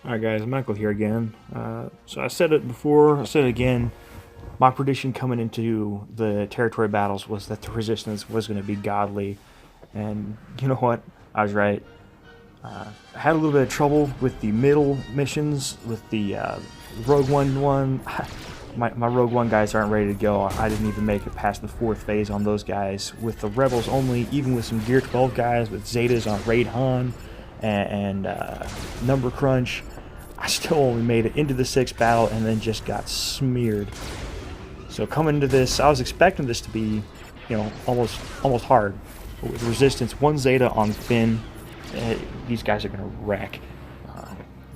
Alright guys, Michael here again. So I said it before, I said it again. My prediction coming into the territory battles was that the resistance was going to be godly. And you know what? I was right. I had a little bit of trouble with the middle missions, with the Rogue One. My Rogue One guys aren't ready to go. I didn't even make it past the 4th phase on those guys. With the Rebels only, even with some Gear 12 guys, with Zetas on Raid Han and Number Crunch, I still only made it into the 6th battle and then just got smeared. So coming into this, I was expecting this to be, almost hard. But with Resistance, 1 Zeta on Finn, these guys are going to wreck.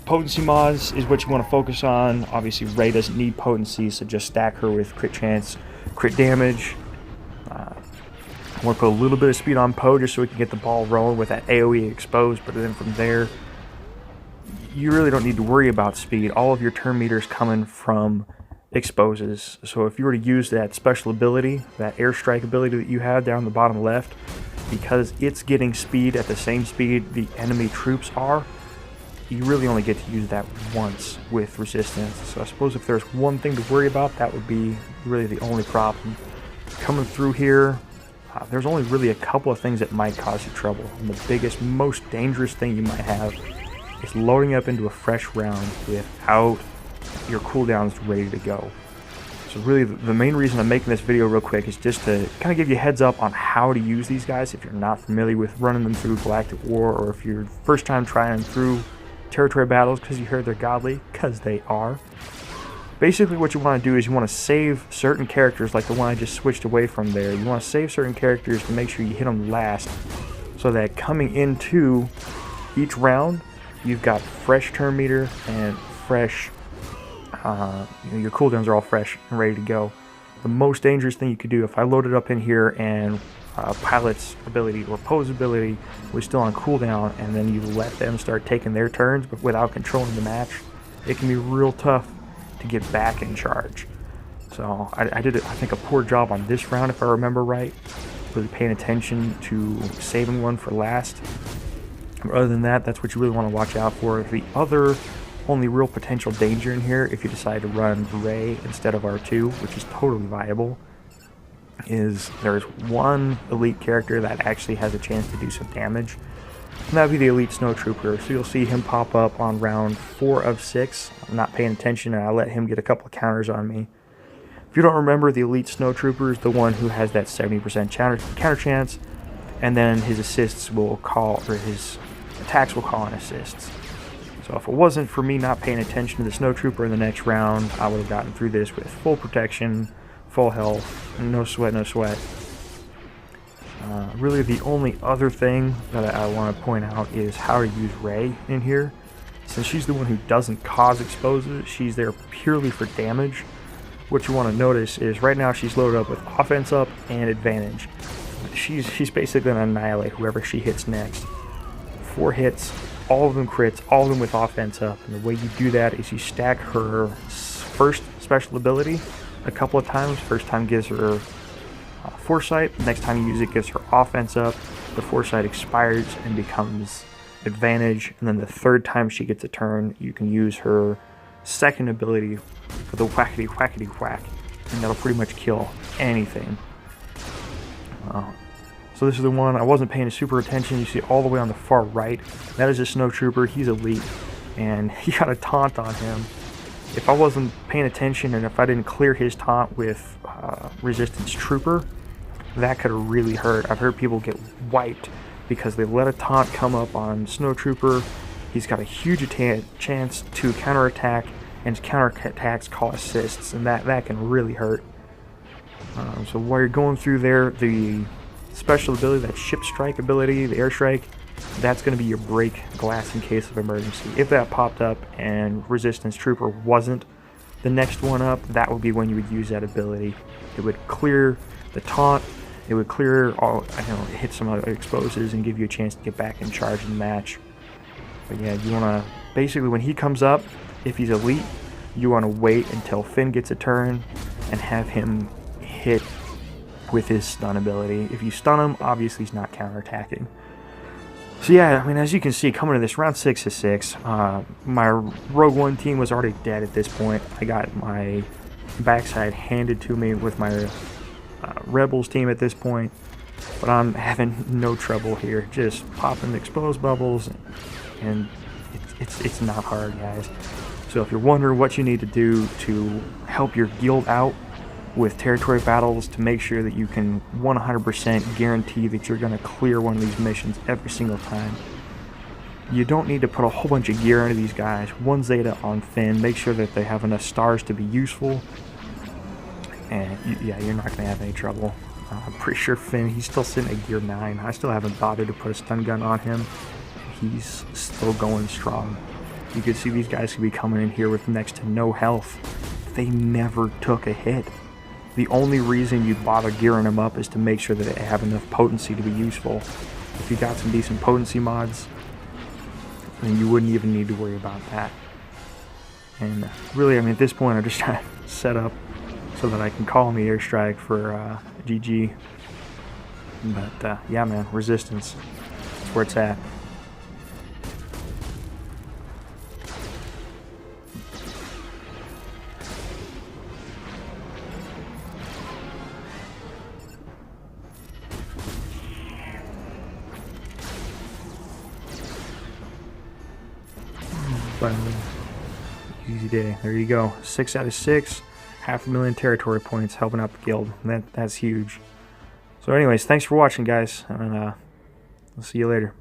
Potency mods is what you want to focus on. Obviously, Rey doesn't need potency, so just stack her with crit chance, crit damage. I want to put a little bit of speed on Poe just so we can get the ball rolling with that AoE exposed, but then from there, you really don't need to worry about speed. All of your turn meters coming from exposes. So if you were to use that special ability, that airstrike ability that you have down the bottom left, because it's getting speed at the same speed the enemy troops are, you really only get to use that once with resistance. So I suppose if there's one thing to worry about, that would be really the only problem. Coming through here, there's only really a couple of things that might cause you trouble. And the biggest, most dangerous thing you might have is loading up into a fresh round without your cooldowns ready to go. So really the main reason I'm making this video real quick is just to kind of give you a heads up on how to use these guys if you're not familiar with running them through Galactic War, or if you're first time trying them through territory battles because you heard they're godly, because they are. Basically what you want to do is you want to save certain characters, like the one I just switched away from there. You want to save certain characters to make sure you hit them last, so that coming into each round you've got fresh turn meter and fresh, your cooldowns are all fresh and ready to go. The most dangerous thing you could do, if I loaded up in here and Pilot's ability or Poe's ability was still on cooldown, and then you let them start taking their turns but without controlling the match, it can be real tough to get back in charge. So I did, I think, a poor job on this round, if I remember right, really paying attention to saving one for last. Other than that, that's what you really want to watch out for. The other only real potential danger in here, if you decide to run Rey instead of R2, which is totally viable, is there's one elite character that actually has a chance to do some damage, and that would be the elite snowtrooper. So you'll see him pop up on round 4 of 6. I'm not paying attention, and I let him get a couple of counters on me. If you don't remember, the elite snowtrooper is the one who has that 70% counter chance, and then his assists will call, or his attacks will call in assists. So if it wasn't for me not paying attention to the snowtrooper in the next round, I would have gotten through this with full protection, full health, no sweat, no sweat. Really the only other thing that I want to point out is how to use Rey in here. Since she's the one who doesn't cause exposes, she's there purely for damage. What you want to notice is right now she's loaded up with offense up and advantage. She's basically going to annihilate whoever she hits next. 4 hits, all of them crits, all of them with offense up. And the way you do that is you stack her first special ability a couple of times. First time gives her foresight, next time you use it gives her offense up. The foresight expires and becomes advantage, and then the third time she gets a turn, you can use her second ability for the whackety whackety whack, and that'll pretty much kill anything. So this is the one I wasn't paying super attention. You see all the way on the far right, that is a snowtrooper. He's elite, and he got a taunt on him. If I wasn't paying attention and if I didn't clear his taunt with Resistance Trooper, that could have really hurt. I've heard people get wiped because they let a taunt come up on Snowtrooper. He's got a huge chance to counterattack, and his counterattacks call assists, and that can really hurt. So while you're going through there, the special ability, that ship strike ability, the airstrike, that's going to be your break glass in case of emergency. If that popped up and Resistance Trooper wasn't the next one up, that would be when you would use that ability. It would clear the taunt, it would clear all, hit some other exposes and give you a chance to get back in charge in the match. But yeah, you want to, basically when he comes up, if he's elite, you want to wait until Finn gets a turn and have him hit with his stun ability. If you stun him, obviously he's not counterattacking. So yeah, I mean, as you can see, coming to this round 6 is 6. My Rogue One team was already dead at this point. I got my backside handed to me with my Rebels team at this point, but I'm having no trouble here. Just popping exposed bubbles, and it's not hard, guys. So if you're wondering what you need to do to help your guild out with territory battles to make sure that you can 100% guarantee that you're going to clear one of these missions every single time, you don't need to put a whole bunch of gear into these guys. 1 Zeta on Finn, make sure that they have enough stars to be useful, and yeah, you're not going to have any trouble. I'm pretty sure Finn, he's still sitting at gear 9. I still haven't bothered to put a stun gun on him. He's still going strong. You can see these guys could be coming in here with next to no health. They never took a hit. The only reason you bother gearing them up is to make sure that they have enough potency to be useful. If you got some decent potency mods, then you wouldn't even need to worry about that. And really, I mean, at this point, I'm just trying to set up so that I can call me airstrike for GG. But yeah, man, Resistance, that's where it's at. Finally, easy day. There you go. 6 out of 6, 500,000 territory points, helping out the guild. That's huge. So anyways, thanks for watching, guys, and I'll see you later.